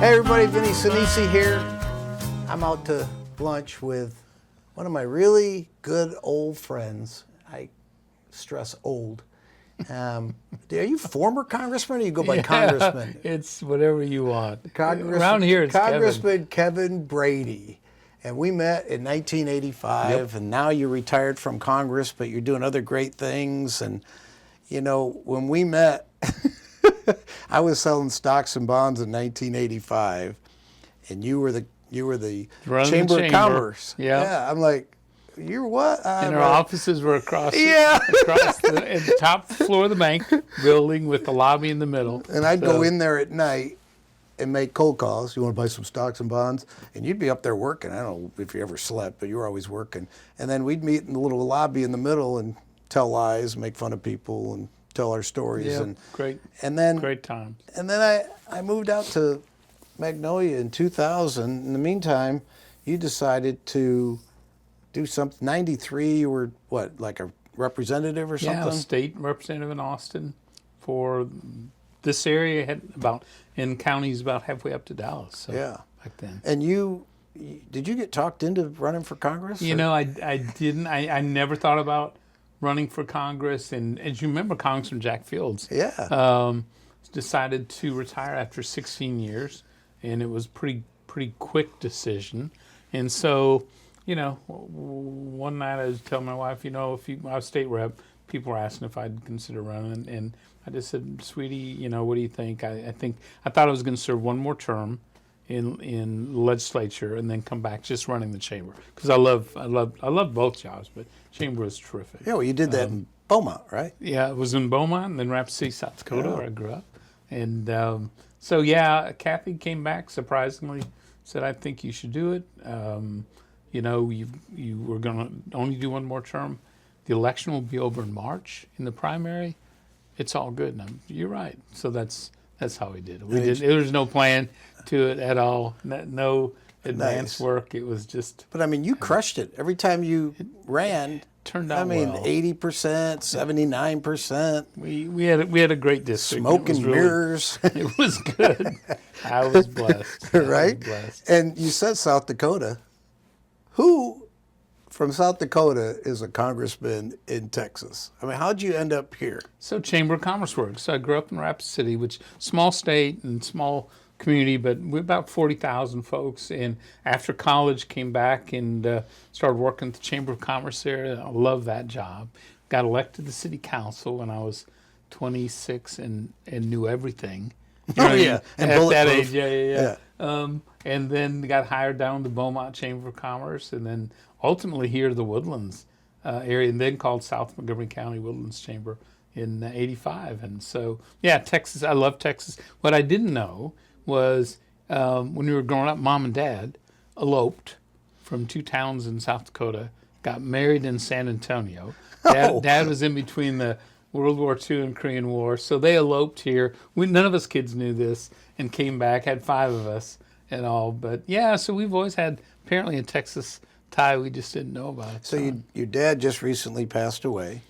Hey everybody, Vinny Sinisi here. I'm out to lunch with one of my really good old friends. I stress old. Are you former congressman or you go by congressman? It's whatever you want. Around here it's Congressman Kevin Brady. And we met in 1985, and now you're retired from Congress, but you're doing other great things. And, you know, when we met, I was selling stocks and bonds in 1985, and you were the Chamber of Commerce. Yeah, I'm like, you're what? And our offices were across across the top floor of the bank building with the lobby in the middle. And I'd go in there at night and make cold calls. You want to buy some stocks and bonds? And you'd be up there working. I don't know if you ever slept, but you were always working. And then we'd meet in the little lobby in the middle and tell lies, make fun of people, and tell our stories. Yeah, and great times. And then I moved out to Magnolia in 2000. In the meantime, you decided to do something. 93, you were what, like a representative or something? Yeah, state representative in Austin for this area, in counties about halfway up to Dallas. So yeah, back then. And did you get talked into running for Congress? You know, I didn't. I never thought about running for Congress. And as you remember, Congressman Jack Fields decided to retire after 16 years, and it was pretty quick decision. And so, you know, one night I was telling my wife, you know, I was state rep, people were asking if I'd consider running, and I just said, sweetie, you know, what do you think? I thought I was going to serve one more term in legislature and then come back just running the chamber, because I love both jobs, but chamber was terrific. Yeah, well, you did that in Beaumont, right? Yeah, it was in Beaumont and then Rapid City, South Dakota, where I grew up. And so, yeah, Kathy came back, surprisingly, said, I think you should do it. You know, you were going to only do one more term. The election will be over in March in the primary. It's all good. And you're right. So that's how we did it. There was no plan to it at all. No advanced work. It was just. But I mean, you crushed it every time you ran. Turned out well. well. 80%, 79%. We had a great district. Smoke and mirrors. It was good. I was blessed. Right? And you said South Dakota. Who from South Dakota is a congressman in Texas? I mean, how'd you end up here? So Chamber of Commerce works. So I grew up in Rapid City, which small state and small community, but we're about 40,000 folks. And after college, came back and started working at the Chamber of Commerce there. I love that job. Got elected to city council when I was 26 and knew everything. You know, yeah, and at that age, yeah. And then got hired down to the Beaumont Chamber of Commerce, and then ultimately here to the Woodlands area, and then called South Montgomery County Woodlands Chamber in '85. And so, yeah, Texas. I love Texas. What I didn't know was when we were growing up, Mom and Dad eloped from two towns in South Dakota, got married in San Antonio. Dad was in between the World War II and Korean War, so they eloped here. None of us kids knew this, and came back, had 5 of us and all. But yeah, so we've always had apparently a Texas tie. We just didn't know about it. So your dad just recently passed away.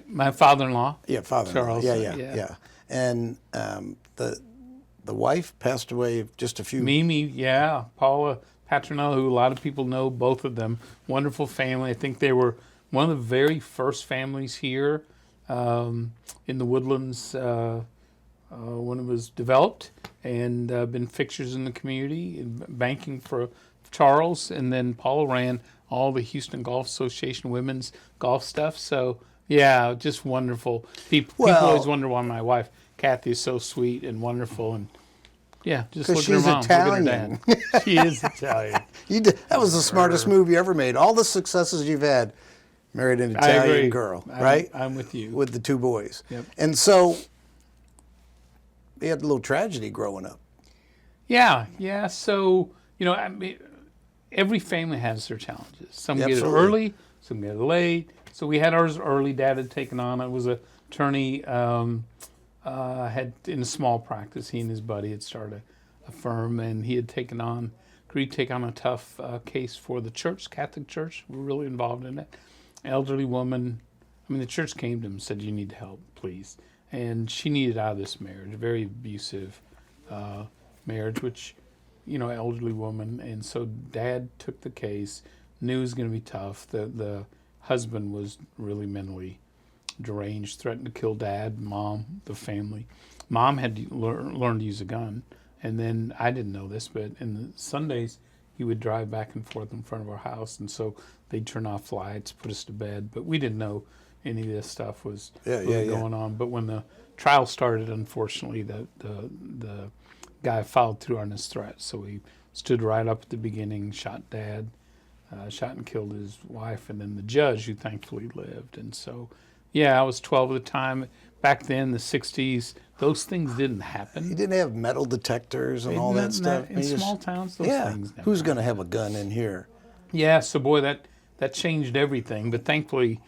My father-in-law. Yeah, father-in-law. Charles. Yeah. And the wife passed away just a few. Mimi, yeah, Paula Patronello, who a lot of people know, both of them. Wonderful family. I think they were one of the very first families here in the Woodlands when it was developed, and been fixtures in the community, banking for Charles, and then Paula ran all the Houston Golf Association women's golf stuff. So yeah, just wonderful. People always wonder why my wife Kathy is so sweet and wonderful, and yeah, just look at her mom, Italian. Look at her dad. She is Italian. That was the smartest move you ever made. All the successes you've had, married an Italian girl, right? I'm with you. With the 2 boys. Yep. And so you had a little tragedy growing up. Yeah. So, you know, I mean, every family has their challenges. Some get it early, some get it late. So we had ours early. Dad had taken on. I was an attorney, had in a small practice. He and his buddy had started a firm, and he had agreed to take on a tough case for the church, Catholic Church. We're really involved in it. Elderly woman. I mean, the church came to him and said, "You need help, please." And she needed out of this marriage, a very abusive marriage, which elderly woman, and so Dad took the case. Knew it was going to be tough. The husband was really mentally deranged, threatened to kill Dad, Mom, the family. Mom had to learn to use a gun, and then I didn't know this, but in the Sundays he would drive back and forth in front of our house, and so they'd turn off lights, put us to bed, but we didn't know any of this stuff was going on. But when the trial started, unfortunately, the guy followed through on his threats, so he stood right up at the beginning, shot Dad, shot and killed his wife, and then the judge, who thankfully lived. And so, I was 12 at the time. Back then, the 60s, those things didn't happen. You didn't have metal detectors and all that stuff. In small towns, those things never Who's going to have a gun in here? Yeah, so boy, that changed everything. But thankfully,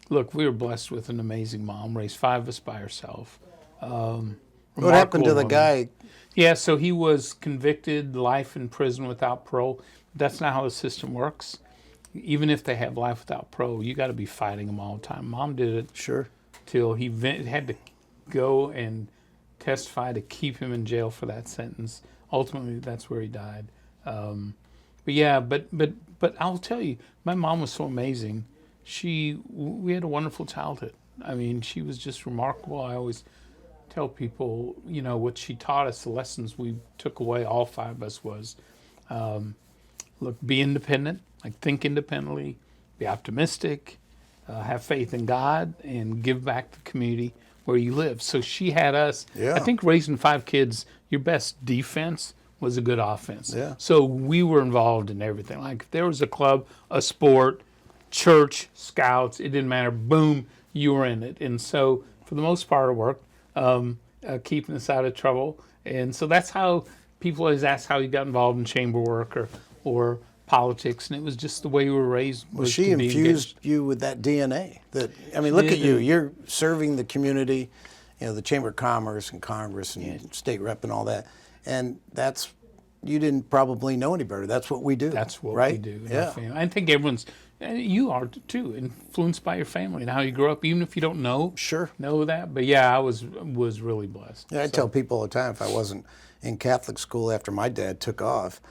look, we were blessed with an amazing mom, raised 5 of us by herself. What happened to the guy? Yeah, so he was convicted, life in prison without parole. That's not how the system works. Even if they have life without parole, you got to be fighting them all the time. Mom did it till he had to go and testify to keep him in jail for that sentence. Ultimately, that's where he died. But I'll tell you, my mom was so amazing. We had a wonderful childhood. I mean, she was just remarkable. I always tell people, what she taught us, the lessons we took away, all 5 of us, was, look, be independent, like think independently, be optimistic, have faith in God, and give back to the community where you live. So she had us. I think raising 5 kids, your best defense was a good offense. So we were involved in everything. Like if there was a club, a sport, church, scouts, it didn't matter. Boom, you were in it. And so for the most part, it worked, keeping us out of trouble. And so that's how people always ask how you got involved in chamber work or politics, and it was just the way we were raised. Well, she infused you with that DNA. Look at you. You're serving the community, the Chamber of Commerce and Congress and state rep and all that. And you didn't probably know any better. That's what we do. That's what we do. Yeah. I think everyone's, you are too, influenced by your family and how you grow up, even if you don't know that. But I was really blessed. Yeah, I tell people all the time, if I wasn't in Catholic school after my dad took off,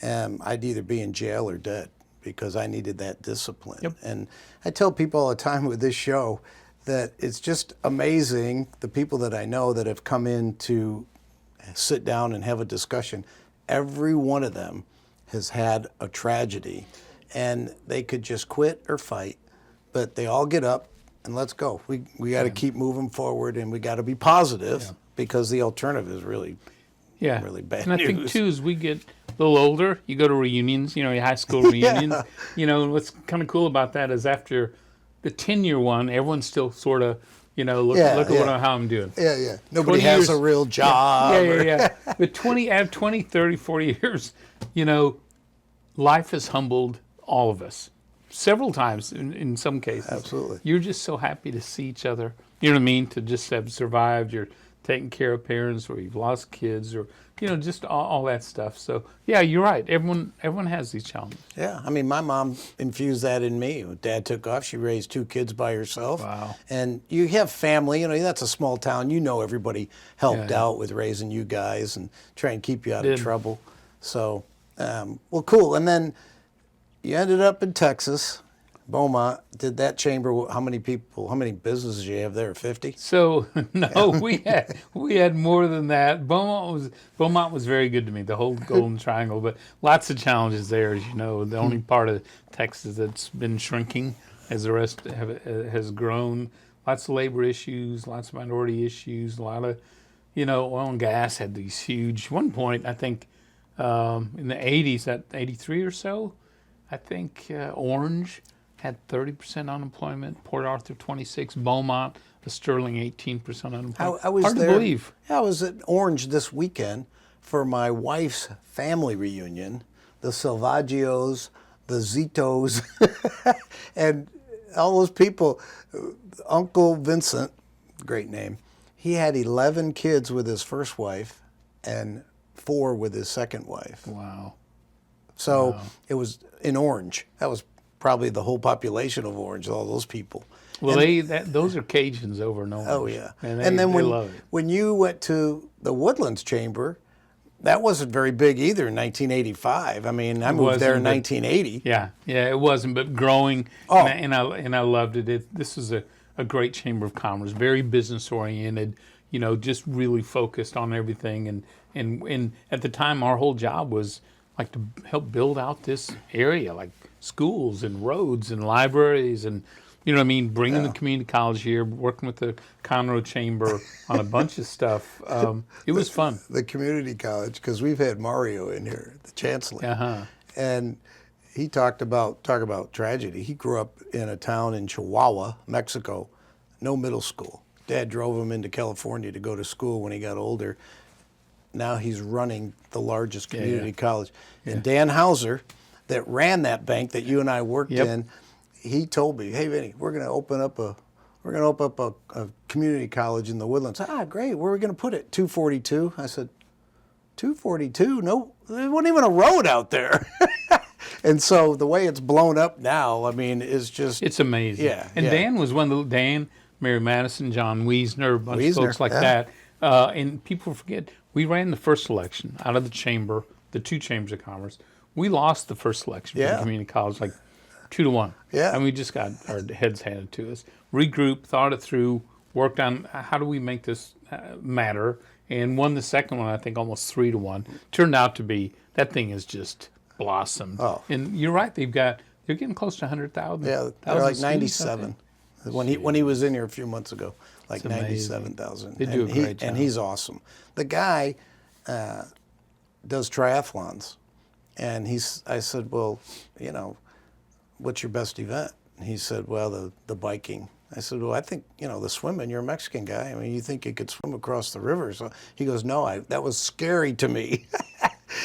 I'd either be in jail or dead because I needed that discipline. And I tell people all the time with this show that it's just amazing the people that I know that have come in to sit down and have a discussion. Every one of them has had a tragedy, and they could just quit or fight, but they all get up and let's go. We got to keep moving forward, and we got to be positive because the alternative is really really bad news. And I think too, as we get a little older, you go to reunions, your high school reunions. And what's kind of cool about that is after the 10-year one, everyone's still sort of, look at how I'm doing. Nobody has a real job. But 20, 30, 40 years, life has humbled all of us several times in some cases. Absolutely. You're just so happy to see each other. You know what I mean? To just have survived. You're taking care of parents, or you've lost kids, or just all that stuff. So you're right. Everyone has these challenges. Yeah, I mean, my mom infused that in me. When Dad took off, she raised 2 kids by herself. Wow. And you have family. That's a small town. Everybody helped out with raising you guys and trying to keep you out of trouble. So, well, cool. And then you ended up in Texas. Beaumont, did that chamber, how many businesses did you have there, 50? So, no, we had more than that. Beaumont was very good to me, the whole Golden Triangle, but lots of challenges there, as you know. The only part of Texas that's been shrinking as the rest has grown. Lots of labor issues, lots of minority issues, a lot of, oil and gas had these huge, one point, I think, in the 80s, at 83 or so, I think Orange had 30% unemployment, Port Arthur 26%, Beaumont, a sterling 18% unemployment. I was Hard there, to believe. I was at Orange this weekend for my wife's family reunion, the Salvaggios, the Zitos, and all those people. Uncle Vincent, great name, he had 11 kids with his first wife and 4 with his second wife. Wow. So it was in Orange. That was probably the whole population of Orange, all those people. Well, those are Cajuns over in Orange. Oh, yeah. And then they love it. when you went to the Woodlands Chamber, that wasn't very big either in 1985. I mean, I moved there in 1980. Yeah, it wasn't, but growing, Oh. and I loved it. This was a great chamber of commerce, very business oriented. Just really focused on everything, and at the time, our whole job was like to help build out this area, like schools and roads and libraries and. Bringing the community college here, working with the Conroe Chamber on a bunch of stuff. It was fun. The community college, because we've had Mario in here, the chancellor, and he talk about tragedy. He grew up in a town in Chihuahua, Mexico, no middle school. Dad drove him into California to go to school when he got older. Now he's running the largest community college. Yeah. And Dan Hauser, that ran that bank that you and I worked in, he told me, "Hey, Vinny, we're going to open up a community college in the Woodlands." Great. Where are we going to put it? 242. I said, 242? No, there wasn't even a road out there. And so the way it's blown up now, I mean, is just it's amazing. Yeah. And Dan was one of Dan, Mary Madison, John Wiesner, a bunch of folks like that. And people forget we ran the first election out of the chamber, the two chambers of commerce. We lost the first election for the community college, like 2-1. Yeah. And we just got our heads handed to us. Regrouped, thought it through, worked on how do we make this matter, and won the second one, I think, almost 3-1. Turned out to be, that thing has just blossomed. Oh. And you're right, they're getting close to 100,000. Yeah, they're like 97. When he was in here a few months ago, like 97,000. They do a great job. And he's awesome. The guy does triathlons, and I said, well, what's your best event? And he said, well, the biking. I said, well, I think, the swimming, you're a Mexican guy. I mean, you think you could swim across the river. So he goes, no, that was scary to me.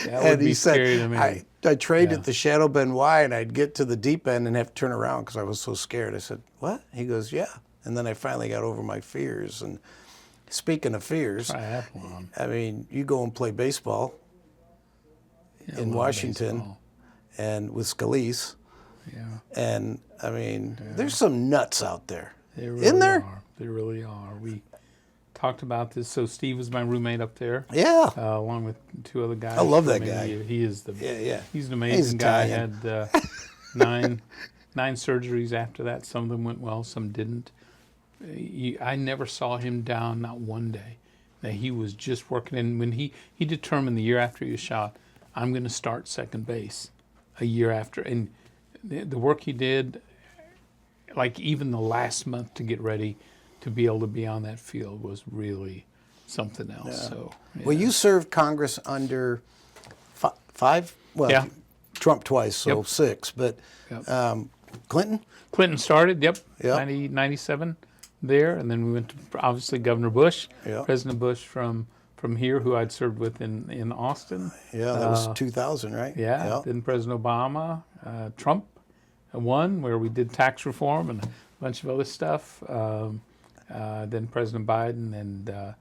That would be scary to me. I trained at the Shadow Benoit, and I'd get to the deep end and have to turn around because I was so scared. I said, what? He goes, yeah. And then I finally got over my fears. And speaking of fears, triathlon. I mean, you go and play baseball in Washington and with Scalise. Yeah. And I mean, there's some nuts out there. They really Isn't there? are. They really are. We talked about this. So Steve was my roommate up there. Yeah. Along with two other guys. I love that from guy. India. He is he's an amazing He's guy. Italian. Had nine surgeries after that. Some of them went well, some didn't. I never saw him down, not one day. That he was just working. And when he determined the year after he was shot, I'm going to start second base a year after. And the work he did, like even the last month to get ready to be able to be on that field was really something else. Yeah. So, Well, you served Congress under five? Well, Trump twice, so 6. But Clinton? Clinton started, 90, 97 there. And then we went to, obviously, Governor Bush, President Bush from here, who I'd served with in Austin. Yeah, that was 2000, right? Yeah. Then President Obama, Trump won, where we did tax reform and a bunch of other stuff. Then President Biden and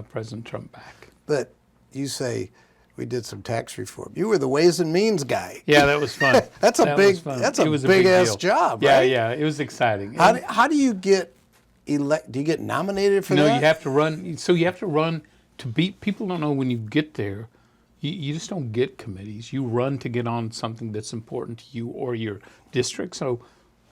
President Trump back. But you say we did some tax reform. You were the Ways and Means guy. Yeah, that was fun. That's a big ass job, right? Yeah, it was exciting. How do you get elect? Do you get nominated for that? No, you have to run. So you have to run to beat. People don't know when you get there. You just don't get committees. You run to get on something that's important to you or your district. So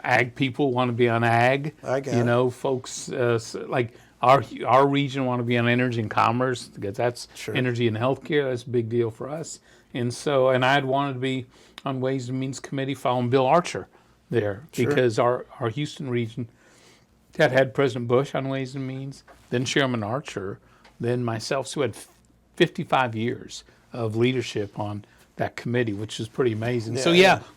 ag people want to be on ag. I got it. Folks like our region want to be on energy and commerce because that's energy and healthcare. That's a big deal for us. And I'd wanted to be on Ways and Means Committee following Bill Archer there because our Houston region had President Bush on Ways and Means, then Chairman Archer, then myself. So we had 55 years of leadership on that committee, which is pretty amazing.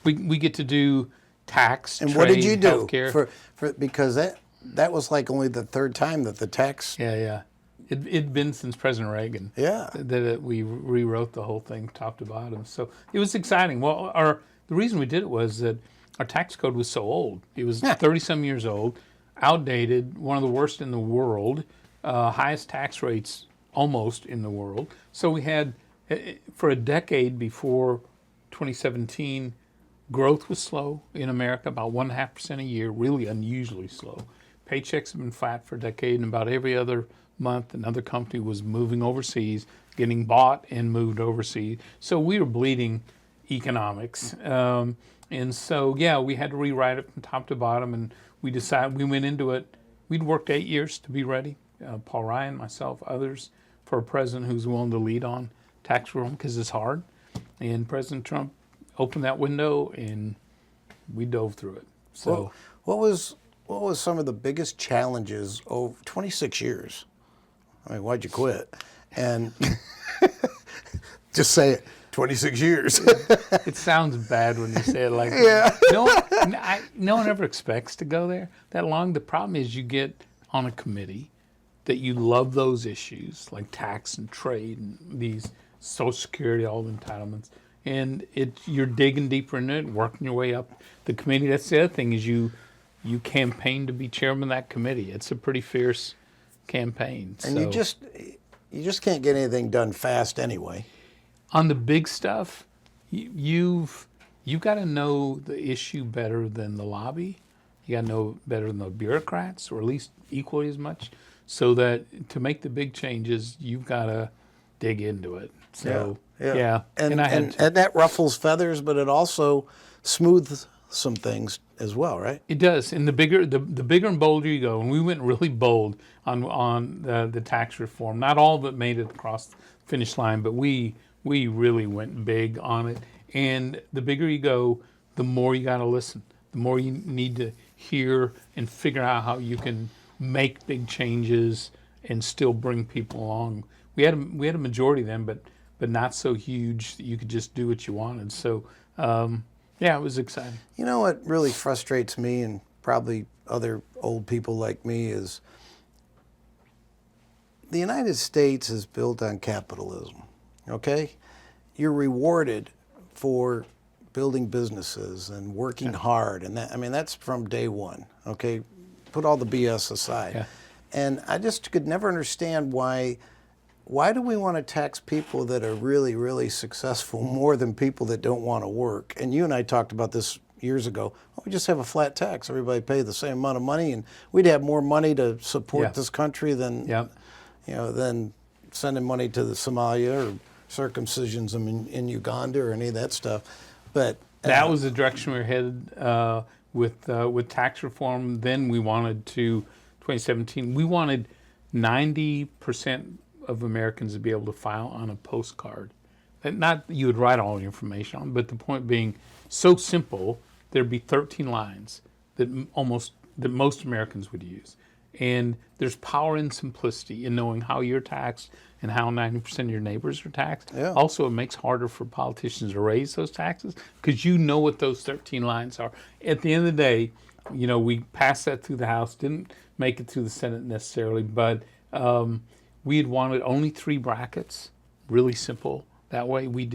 We get to do tax, and trade, what did you do healthcare. for because that was like only the third time that the tax. It'd been since President Reagan. That we rewrote the whole thing top to bottom. So it was exciting. Well, the reason we did it was that our tax code was so old. It was 30-some years old, outdated, one of the worst in the world, highest tax rates almost in the world. So we had, for a decade before 2017, growth was slow in America, about 1.5% a year, really unusually slow. Paychecks have been flat for a decade, and about every other month another company was moving overseas, getting bought and moved overseas. So we were bleeding economics. And so, yeah, we had to rewrite it from top to bottom. And we went into it. We'd worked 8 years to be ready. Paul Ryan, myself, others, for a president who's willing to lead on tax reform because it's hard. And President Trump opened that window and we dove through it. So, what was some of the biggest challenges over 26 years? I mean, why'd you quit? And just say it, 26 years. it sounds bad when you say it like Yeah. that. No one ever expects to go there that long. The problem is you get on a committee that you love those issues like tax and trade and these Social Security, all the entitlements, and you're digging deeper into it, working your way up the committee. That's the other thing is you campaign to be chairman of that committee. It's a pretty fierce campaign. And you just can't get anything done fast anyway. On the big stuff, you've got to know the issue better than the lobby. You got to know better than the bureaucrats, or at least equally as much, so that to make the big changes, you've got to dig into it. So yeah. And I had and that ruffles feathers, but it also smooths some things as well, right? It does, and the bigger and bolder you go, and we went really bold on the tax reform. Not all of it made it across the finish line, but we really went big on it. And the bigger you go, the more you got to listen, the more you need to hear and figure out how you can make big changes and still bring people along. We had a majority then, but not so huge that you could just do what you wanted. So. Yeah, it was exciting. You know what really frustrates me and probably other old people like me is the United States is built on capitalism, okay? You're rewarded for building businesses and working hard, and that's from day one, okay? Put all the BS aside. Yeah. And I just could never understand why do we want to tax people that are really, really successful more than people that don't want to work? And you and I talked about this years ago. Well, we just have a flat tax. Everybody pay the same amount of money, and we'd have more money to support this country than, than sending money to the Somalia or circumcisions in Uganda or any of that stuff. But that was the direction we were headed with tax reform. Then we wanted 2017. We wanted 90% of Americans to be able to file on a postcard. Not that you would write all the information on, but the point being so simple, there'd be 13 lines that most Americans would use. And there's power in simplicity in knowing how you're taxed and how 90% of your neighbors are taxed. Yeah. Also, it makes harder for politicians to raise those taxes because you know what those 13 lines are. At the end of the day, we passed that through the House, didn't make it through the Senate necessarily, but we had wanted only 3 brackets, really simple. That way we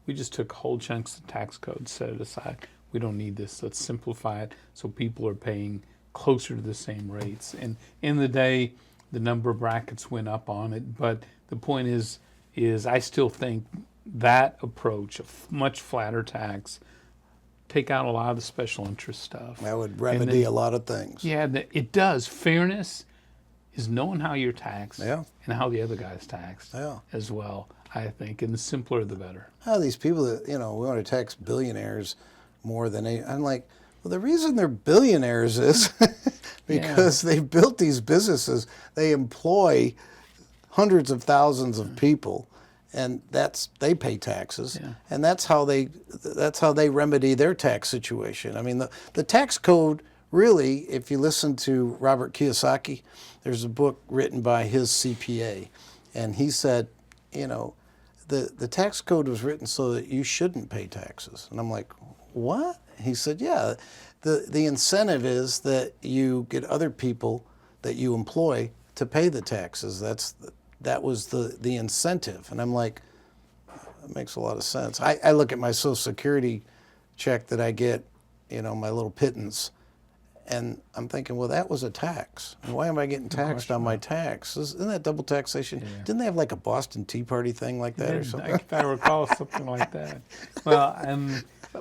just took whole chunks of tax code, set it aside. We don't need this, let's simplify it so people are paying closer to the same rates. And in the day, the number of brackets went up on it. But the point is I still think that approach, a much flatter tax, take out a lot of the special interest stuff. That would remedy a lot of things. Yeah, it does. Fairness is knowing how you're taxed and how the other guy's taxed as well, I think. And the simpler, the better. How these people that, we want to tax billionaires more than I'm like, well, the reason they're billionaires is because they've built these businesses. They employ hundreds of thousands of people, and they pay taxes, and that's how they remedy their tax situation. I mean, the tax code really, if you listen to Robert Kiyosaki, there's a book written by his CPA, and he said, the tax code was written so that you shouldn't pay taxes. And I'm like, what? He said, yeah, the incentive is that you get other people that you employ to pay the taxes. That was the incentive. And I'm like, that makes a lot of sense. I look at my Social Security check that I get, my little pittance, and I'm thinking, well, that was a tax. And why am I getting taxed on my tax? Isn't that double taxation? Yeah. Didn't they have like a Boston Tea Party thing like that or something? If I recall something like that. Well,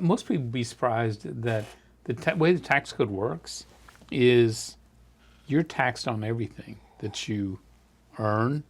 most people would be surprised that the way the tax code works is you're taxed on everything that you earn,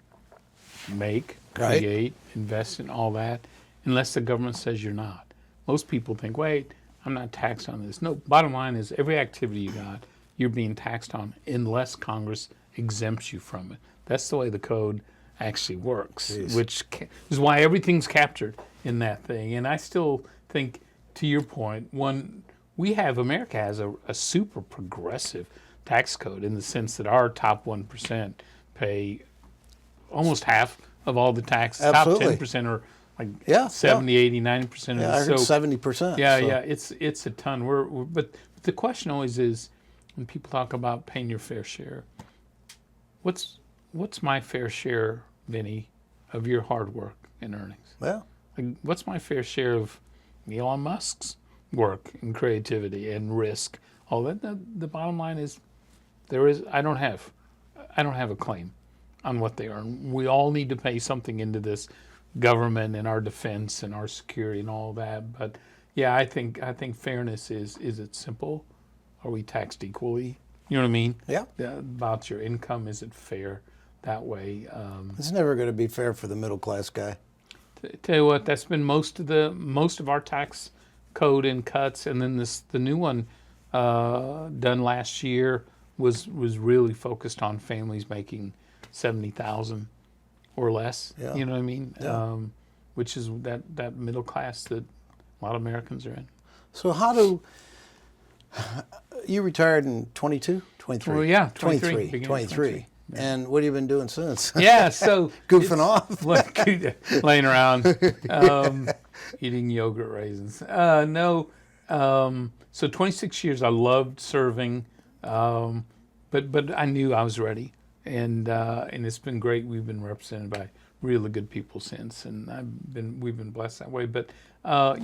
make, Right. create, invest in all that, unless the government says you're not. Most people think, wait, I'm not taxed on this. No, bottom line is every activity you got, you're being taxed on unless Congress exempts you from it. That's the way the code actually works, Jeez. which is why everything's captured in that thing. And I still think, to your point, America has a super progressive tax code in the sense that our top 1% pay almost half of all the taxes. Absolutely. Top 10% are like Yeah, 70, 80, 90%. Yeah, I heard 70%. Yeah, so. yeah, it's a ton. But the question always is, when people talk about paying your fair share, what's my fair share, Vinny, of your hard work and earnings? Well, Like, what's my fair share of Elon Musk's work and creativity and risk? All that. The bottom line is, I don't have a claim on what they earn. We all need to pay something into this government and our defense and our security and all that. But yeah, I think fairness is it simple? Are we taxed equally? You know what I mean? yeah. About your income, is it fair that way? It's never going to be fair for the middle class guy. Tell you what, that's been most of our tax code and cuts, and then the new one done last year was really focused on families making 70,000 or less. Yeah. You know what I mean? Yeah. Which is that middle class that a lot of Americans are in. So how do you retired in 22, 23? Well, yeah, 23, 23. 23. And what have you been doing since? Yeah, so Goofing off? laying around, eating yogurt raisins. No, so 26 years. I loved serving, but I knew I was ready, and it's been great. We've been represented by really good people since, and we've been blessed that way. But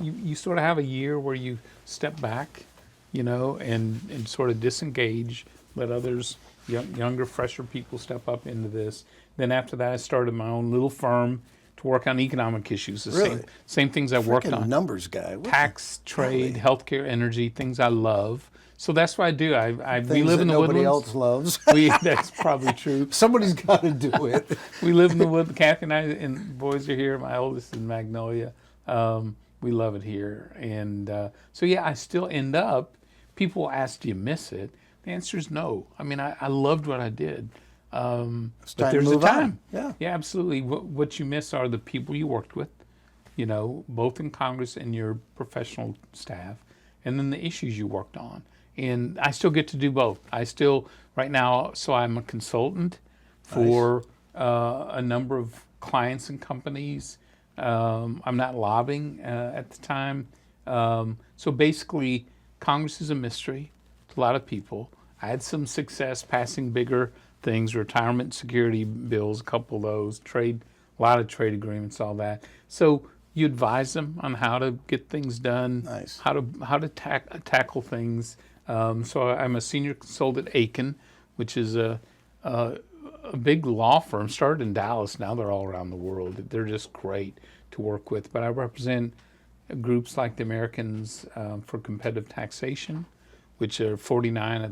you sort of have a year where you step back, and sort of disengage, let others, younger, fresher people step up into this. Then after that, I started my own little firm to work on economic issues. Really? Same things I worked Freaking on. numbers guy. What Tax, trade, golly. healthcare, energy, things I love. So that's what I do. We Things live in that the nobody woodlands. else loves. That's probably true. Somebody's got to do it. We live in the wood. Kathy and I, and the boys are here. My oldest is in Magnolia. We love it here. And so, yeah, I still end up, people ask, do you miss it? The answer is no. I mean, I loved what I did. But time to there's a move on. time. Yeah. Yeah, absolutely. What you miss are the people you worked with, both in Congress and your professional staff, and then the issues you worked on. And I still get to do both. Right now, so I'm a consultant for a number of clients and companies. I'm not lobbying at the time. So basically, Congress is a mystery to a lot of people. I had some success passing bigger things, retirement security bills, a couple of those, a lot of trade agreements, all that. So you advise them on how to get things done, Nice. how to tackle things. So I'm a senior consultant at Aiken, which is a big law firm, started in Dallas. Now they're all around the world. They're just great to work with. But I represent groups like the Americans for Competitive Taxation, which are 49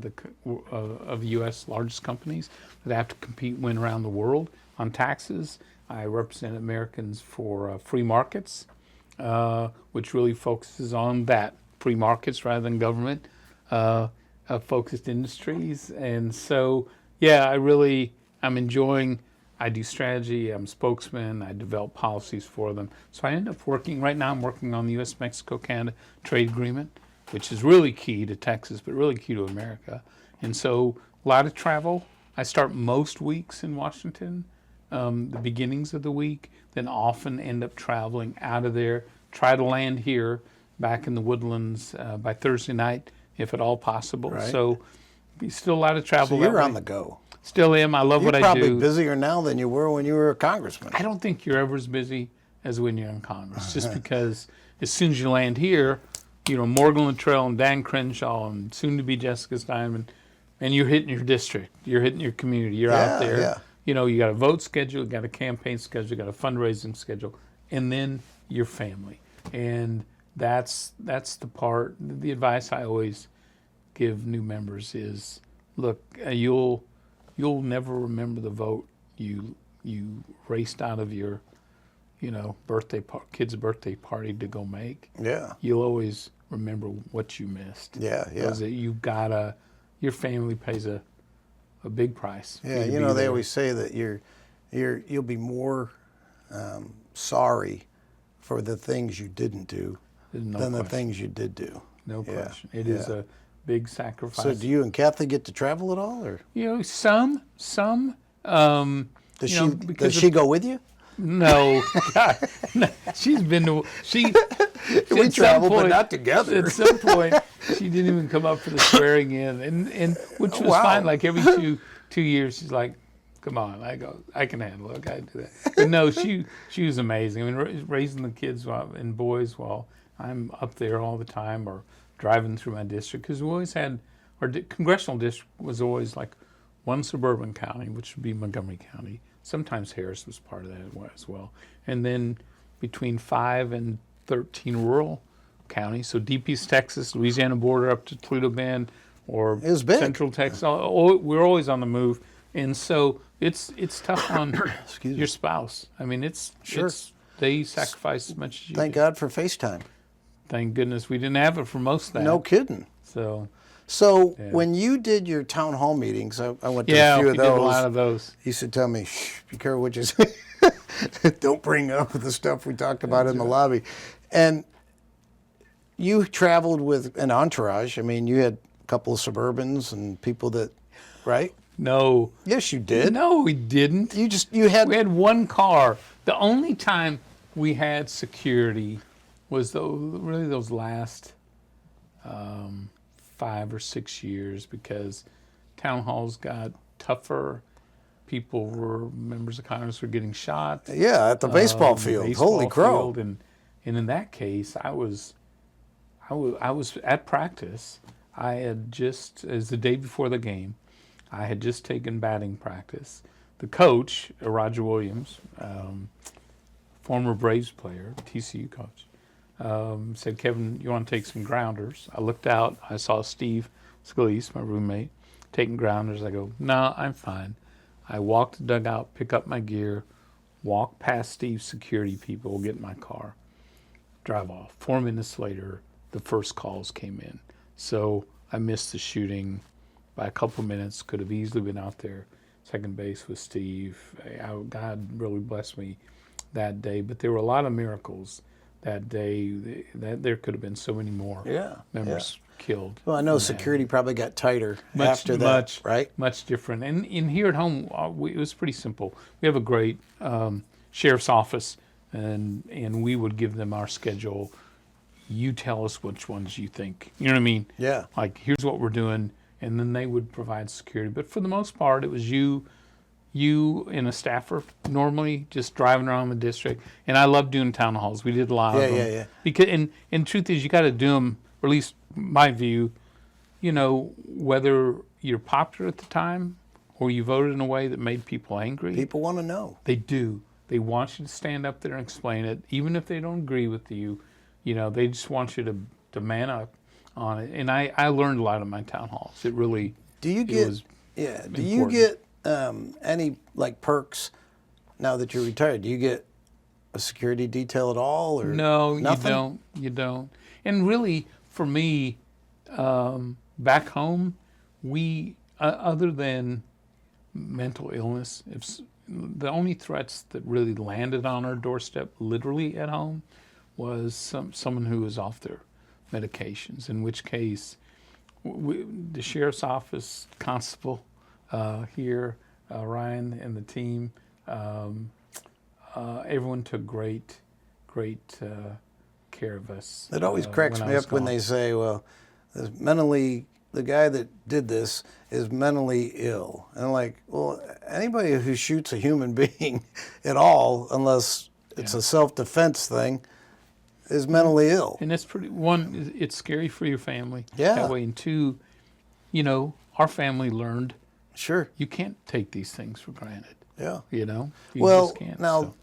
of the U.S. largest companies that have to compete and win around the world on taxes. I represent Americans for Free Markets, which really focuses on that, free markets rather than government focused industries. And so, yeah, I'm enjoying, I do strategy, I'm spokesman, I develop policies for them. So I end up right now I'm working on the U.S.-Mexico-Canada trade agreement, which is really key to Texas, but really key to America. And so a lot of travel. I start most weeks in Washington, the beginnings of the week, then often end up traveling out of there, try to land here back in the woodlands by Thursday night, if at all possible. Right. So still a lot of travel. So you're that on way. the go. Still am. I love You're what I probably do. busier now than you were when you were a congressman. I don't think you're ever as busy as when you're in Congress, just because as soon as you land here, Morgan Luttrell and Dan Crenshaw and soon to be Jessica Steinman, and you're hitting your district, you're hitting your community, you're out there. Yeah. You got a vote schedule, you got a campaign schedule, you got a fundraising schedule, and then your family. And that's the part. The advice I always give new members is, look, you'll never remember the vote you raced out of your kid's birthday party to go make. Yeah. You'll always remember what you missed. Yeah. Yeah. Because your family pays a big price. for Yeah. to You be know, they there. always say that you'll be more sorry for the things you didn't do There's no than the question. things you did do. No Yeah, question. It is yeah. a big sacrifice. So, do you and Kathy get to travel at all, or Some. does because she go with you? No, God, no, she's been to We at some travel, but point- not together. At some point, she didn't even come up for the swearing in, and which was Wow. fine. Like every two years, she's like, "Come on," I go, "I can handle it. I do that." But no, she was amazing. I mean, raising the kids and boys while I'm up there all the time or driving through my district, because we always had our congressional district was always like one suburban county, which would be Montgomery County. Sometimes Harris was part of that as well. And then between 5 and 13 rural counties, so deep East Texas, Louisiana border up to Toledo Bend, or It was big. Central Texas. We're always on the move. And so it's tough on Excuse me. your spouse. I mean, Sure. they sacrifice as much as you Thank do. God for FaceTime. Thank goodness we didn't have it for most of that. No kidding. So, So, Yeah. when you did your town hall meetings, I went to yeah, a few we of did a those. lot of those. He used to tell me, "Shh, be careful what you say. Don't bring up the stuff we talked about in the lobby." And you traveled with an entourage. I mean, you had a couple of Suburbans and people that, right? No. Yes, you did. No, we didn't. You had. We had one car. The only time we had security was those last 5 or 6 years, because town halls got tougher. Members of Congress were getting shot. Yeah, at the baseball field. baseball Holy crow! field, and in that case, I was at practice. I had just, as the day before the game, I had just taken batting practice. The coach, Roger Williams, former Braves player, TCU coach, said, "Kevin, you want to take some grounders?" I looked out. I saw Steve Scalise, my roommate, taking grounders. I go, "No, I'm fine." I walk the dugout, pick up my gear, walk past Steve's security people, get in my car, drive off. 4 minutes later, the first calls came in. So I missed the shooting by a couple minutes. Could have easily been out there. Second base with Steve. God really blessed me that day. But there were a lot of miracles that day. That there could have been so many more members killed. Well, I know in that. security probably got tighter after that, right? Much different. And in here at home, it was pretty simple. We have a great sheriff's office, and we would give them our schedule. You tell us which ones you think. You know what I mean? Yeah. Like, here's what we're doing, and then they would provide security. But for the most part, it was you and a staffer, normally just driving around the district. And I love doing town halls. We did a lot of them. Yeah. Because, and truth is, you got to do them, or at least my view, whether you're popular at the time or you voted in a way that made people angry. People want to know. They do. They want you to stand up there and explain it, even if they don't agree with you. They just want you to man up on it. And I learned a lot of my town halls. It really Do you it get was Do you important. get any like perks now that you're retired? Do you get a security detail at all, or No, nothing? You don't. And really, for me, back home, we other than mental illness, the only threats that really landed on our doorstep, literally at home, was someone who was off their medications. In which case, the sheriff's office constable here, Ryan and the team, everyone took great care of us. It always cracks when I me was up when gone. they say, "Well, the guy that did this is mentally ill," and I'm like, well, anybody who shoots a human being at all, unless it's a self-defense thing, is mentally ill. And it's one, it's scary for your family. Yeah. That way. And two, our family learned Sure. you can't take these things for granted. Yeah. You Well, just can't. now, so.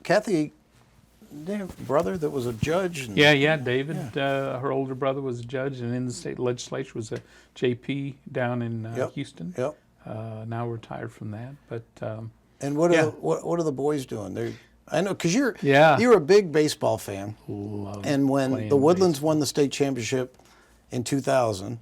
Kathy, did you have a brother that was a judge? And, Yeah, David, her older brother was a judge, and in the state legislature was a JP down in Houston. Yep. Now retired from that, but And what are Yeah. what are the boys doing? I know, because Yeah. you're a big baseball fan. Love And when playing the Woodlands baseball. won the state championship in 2000,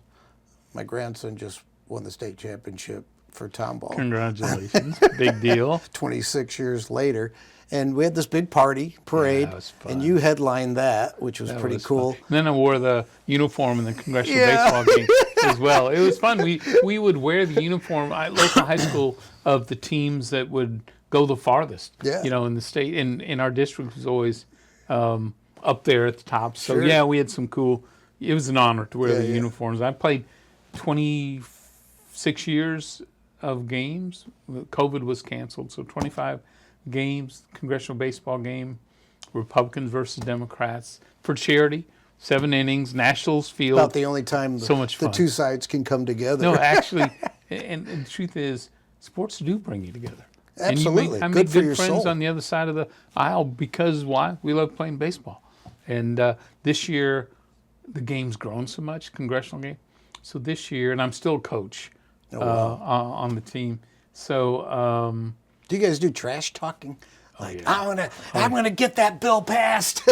my grandson just won the state championship for Tomball. Congratulations. Big deal. 26 years later. And we had this big parade, that was fun. and you headlined that, which was That pretty was cool. fun. And then I wore the uniform in the congressional Yeah. baseball game as well. It was fun. We would wear the uniform at local high school of the teams that would go the farthest. Yeah. In the state. And our district was always up there at the top. So Sure. yeah, we had some cool. It was an honor to wear Yeah, the yeah. uniforms. I played 26 years of games. COVID was canceled, so 25 games, congressional baseball game, Republicans versus Democrats for charity, 7 innings, Nationals field. About the only time So much the fun. two sides can come together. No, actually, and the truth is, sports do bring you together. Absolutely. And you Good make for your good friends soul. on the other side of the aisle because why? We love playing baseball. And this year, the game's grown so much, congressional game. So this year, and I'm still a coach on the team. So Do you guys do trash talking? Like, yeah. I'm gonna get that bill passed.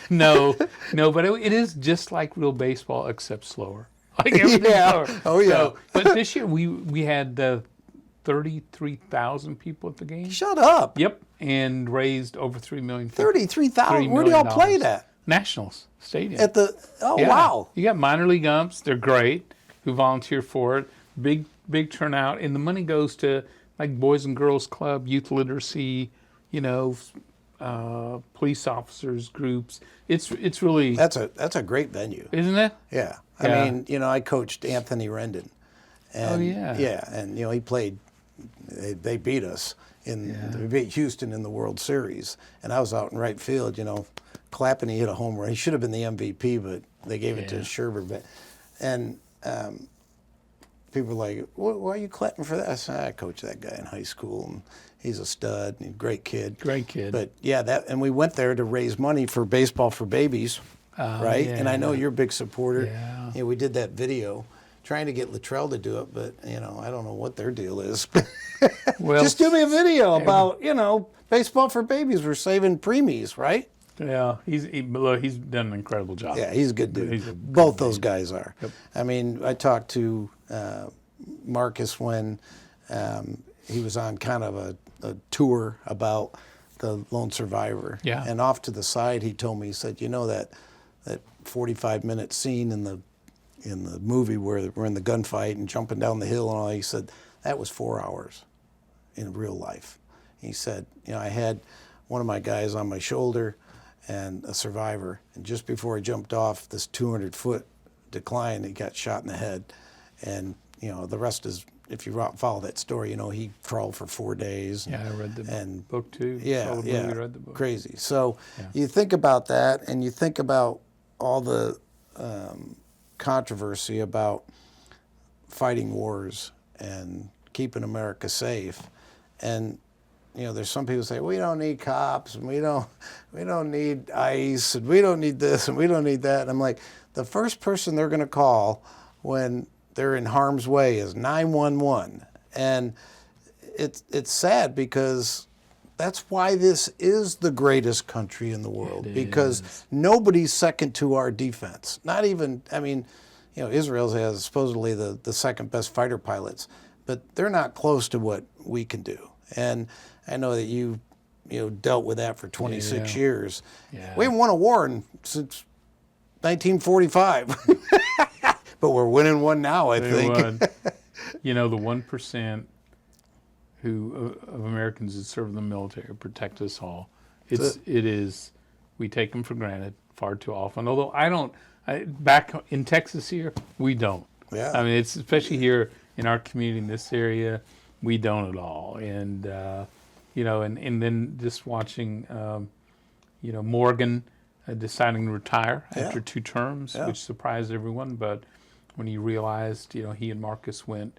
no, but it is just like real baseball, except slower. Like everything's Yeah. slower. Oh, yeah. So, but this year we had 33,000 people at the game. Shut up. Yep, and raised over $3 million. 33,000. $3 Where do y'all million. play that? Nationals Stadium. At the Yeah. wow. You got minor league umps. They're great. Who volunteer for it. Big turnout, and the money goes to like Boys and Girls Club, youth literacy. Police officers groups. It's really That's a great venue. isn't it? Yeah. Yeah. I mean, I coached Anthony Rendon. And, yeah. Yeah, and he played. They beat us they beat Houston in the World Series, and I was out in right field. Clapping, he hit a home run. He should have been the MVP, but they gave it to Scherber. And people were like, why are you clapping for that? I said, I coached that guy in high school, and he's a stud, and great kid. Great kid. But yeah, and we went there to raise money for Baseball for Babies, right? And I know you're a big supporter. Yeah. We did that video trying to get Luttrell to do it, but I don't know what their deal is. Well, Just do me a video about, Baseball for Babies. We're saving preemies, right? yeah, he's done an incredible job. Yeah, he's a good dude. He's a Both those guys are. Yep. I mean, I talked to Marcus when he was on kind of a tour about the lone survivor. Yeah. And off to the side, he told me, he said, that 45-minute scene in the movie where we're in the gunfight and jumping down the hill and all, he said, that was 4 hours in real life. He said, I had one of my guys on my shoulder and a survivor, and just before he jumped off this 200-foot decline, he got shot in the head. And, the rest is, if you follow that story, he crawled for 4 days. Yeah, I read the book too. Yeah, Saw the movie, read the book. Crazy. So you think about that, and you think about all the controversy about fighting wars and keeping America safe, and there's some people say we don't need cops and we don't need ICE and we don't need this and we don't need that. And I'm like, the first person they're going to call when they're in harm's way is 911, and it's sad because that's why this is the greatest country in the world, because nobody's second to our defense. Not even, Israel has supposedly the second best fighter pilots, but they're not close to what we can do. And I know that you dealt with that for 26 years. Yeah. We haven't won a war since 1945, but we're winning one now, I think. The 1% of Americans that serve in the military protect us all. We take them for granted far too often. Although back in Texas here, we don't. Yeah. I mean, it's especially here in our community in this area, we don't at all. And and then just watching, Morgan deciding to retire after 2 terms, which surprised everyone. But when he realized, he and Marcus went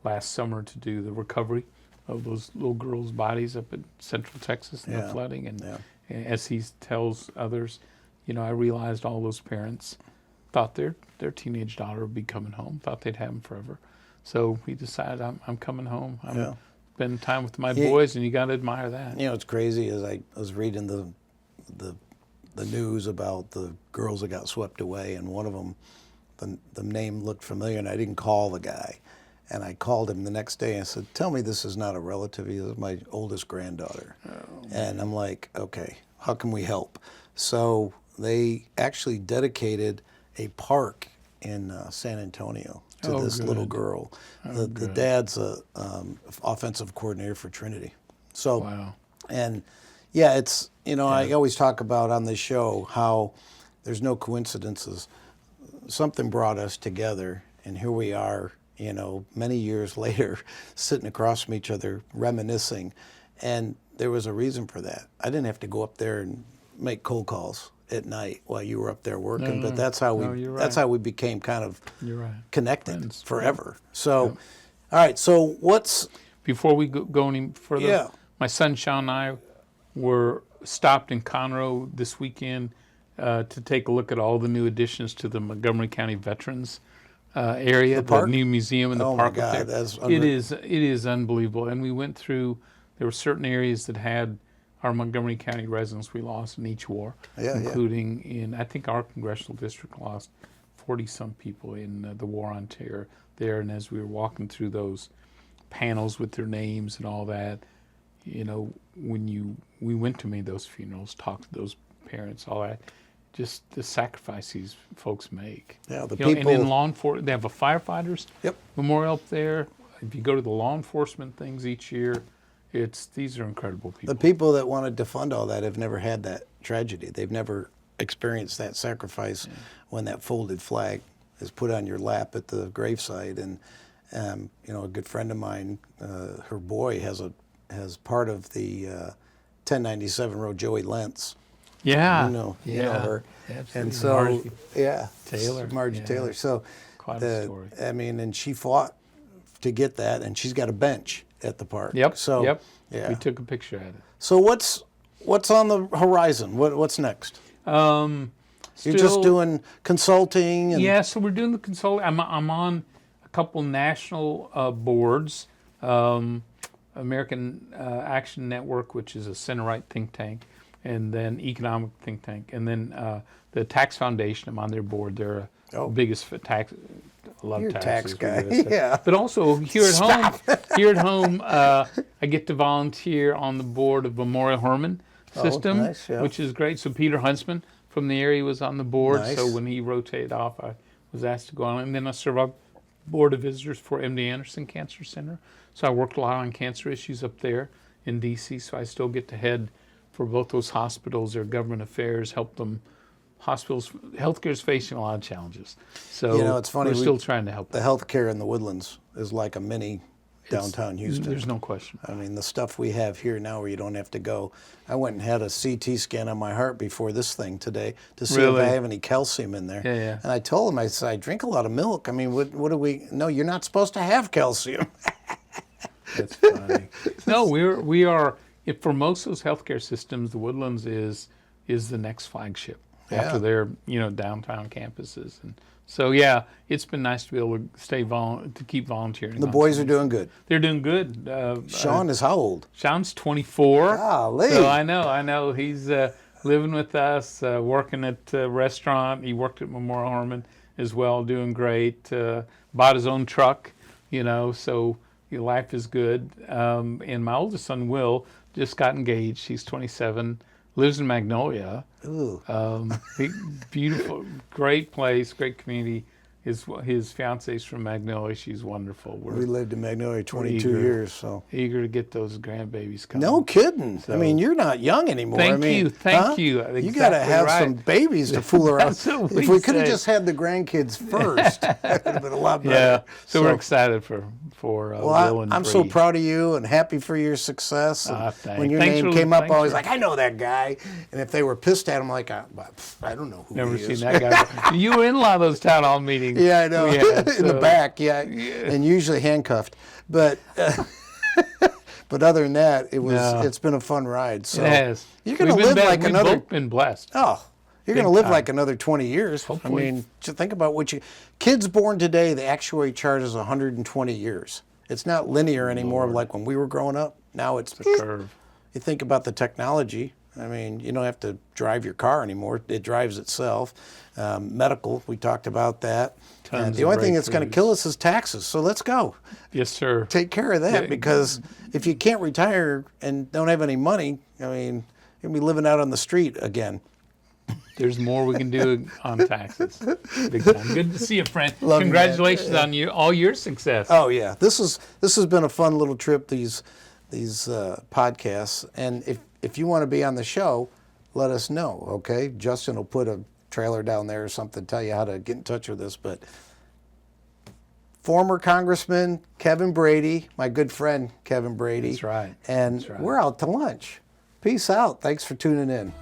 last summer to do the recovery of those little girls' bodies up in Central Texas in the flooding, and as he tells others, I realized all those parents thought their teenage daughter would be coming home, thought they'd have him forever. So he decided, I'm coming home. I'm spend time with my boys, and you got to admire that. You know, it's crazy as I was reading the news about the girls that got swept away, and one of them, the name looked familiar, and I didn't call the guy. And I called him the next day and said, tell me this is not a relative. He was my oldest granddaughter. And I'm like, okay, how can we help? So they actually dedicated a park in San Antonio to this little girl. The dad's a offensive coordinator for Trinity. So, Wow. and yeah, it's, you know, I always talk about on this show how there's no coincidences. Something brought us together, and here we are, you know, many years later, sitting across from each other, reminiscing. And there was a reason for that. I didn't have to go up there and make cold calls at night while you were up there working, but that's how we became kind of connected Friends. forever. So, all right. So what's Before we go any further, my son Sean and I were stopped in Conroe this weekend to take a look at all the new additions to the Montgomery County Veterans area, the new museum in the park up there. That's it is unbelievable. And we went through. There were certain areas that had our Montgomery County residents we lost in each war, including in, I think our congressional district lost 40-some people in the War on Terror there. And as we were walking through those panels with their names and all that, you know, we went to many of those funerals, talked to those parents, all that, just the sacrifice these folks make. Yeah, the people. people. And in law enforcement, they have a firefighters memorial up there. If you go to the law enforcement things each year, these are incredible people. The people that wanted to fund all that have never had that tragedy. They've never experienced that sacrifice when that folded flag is put on your lap at the gravesite. And you know, a good friend of mine, her boy has part of the 1097 road, Joey Lentz. Yeah, you know her. Absolutely. And so Margie Yeah. Taylor. So Quite a story. I mean, and she fought to get that, and she's got a bench at the park. Yep. So yeah, we took a picture at it. So what's on the horizon? What's next? You're just doing consulting. And so we're doing the consulting. I'm on a couple national boards. American Action Network, which is a center-right think tank, and then economic think tank, and then the Tax Foundation. I'm on their board. They're the biggest tax. I love taxes. Tax guy. Yeah. But also here at home, I get to volunteer on the board of Memorial Hermann System, nice, which is great. So Peter Huntsman from the area was on the board. Nice. So when he rotated off, I was asked to go on. And then I serve on board of visitors for MD Anderson Cancer Center. So I worked a lot on cancer issues up there in D.C. So I still get to head for both those hospitals, their government affairs, help them. Hospitals, healthcare is facing a lot of challenges. So you know, it's funny. We're still trying to help. The healthcare in the Woodlands is like a mini downtown Houston. There's no question. I mean, the stuff we have here now where you don't have to go. I went and had a CT scan on my heart before this thing today to see if I have any calcium in there. Yeah. And I told him, I said, I drink a lot of milk. I mean, what do we? No, you're not supposed to have calcium. That's funny. No, we are. For most of those healthcare systems, the Woodlands is the next flagship after their downtown campuses. And so it's been nice to be able to keep volunteering. The boys are doing good. They're doing good. Sean is how old? Sean's 24. Golly. So I know. He's living with us, working at a restaurant. He worked at Memorial Hermann as well, doing great. Bought his own truck, so life is good. And my oldest son, Will, just got engaged. He's 27. Lives in Magnolia. Ooh. Beautiful, great place, great community. His fiancee's from Magnolia. She's wonderful. We lived in Magnolia 22 years, so eager to get those grandbabies coming. No kidding. So, I mean, you're not young anymore. Thank you. Exactly You got to have some babies to fool around. If we could have just had the grandkids first, that would have been a lot better. Yeah. So we're excited for Will and I'm Bree. so proud of you and happy for your success. When your name came up, I was like, I know that guy. And if they were pissed at him, like, I don't know who Never he seen is. that guy. You were in a lot of those town hall meetings. Yeah, I know. In the back, and usually handcuffed. But but other than that, it's been a fun ride. So it has. You're going to live like another. We've both been blessed. Oh, you're going to live like another 20 years. Hopefully. I mean, just think about kids born today. The actuary charges 120 years It's not linear anymore like when we were growing up. Now it's The curve. You think about the technology. I mean, you don't have to drive your car anymore. It drives itself. Medical, we talked about that. And the only thing that's going to kill us is taxes. So let's go. Yes, sir. Take care of that, because if you can't retire and don't have any money, I mean, you're going to be living out on the street again. There's more we can do on taxes. Big time. Good to see you, friend. Love you, Congratulations man. on all your success. Oh yeah, this has been a fun little trip. These podcasts, and if you want to be on the show, let us know. Okay, Justin will put a trailer down there or something, tell you how to get in touch with us. But former Congressman Kevin Brady, my good friend Kevin Brady. That's right. And That's right. we're out to lunch. Peace out. Thanks for tuning in.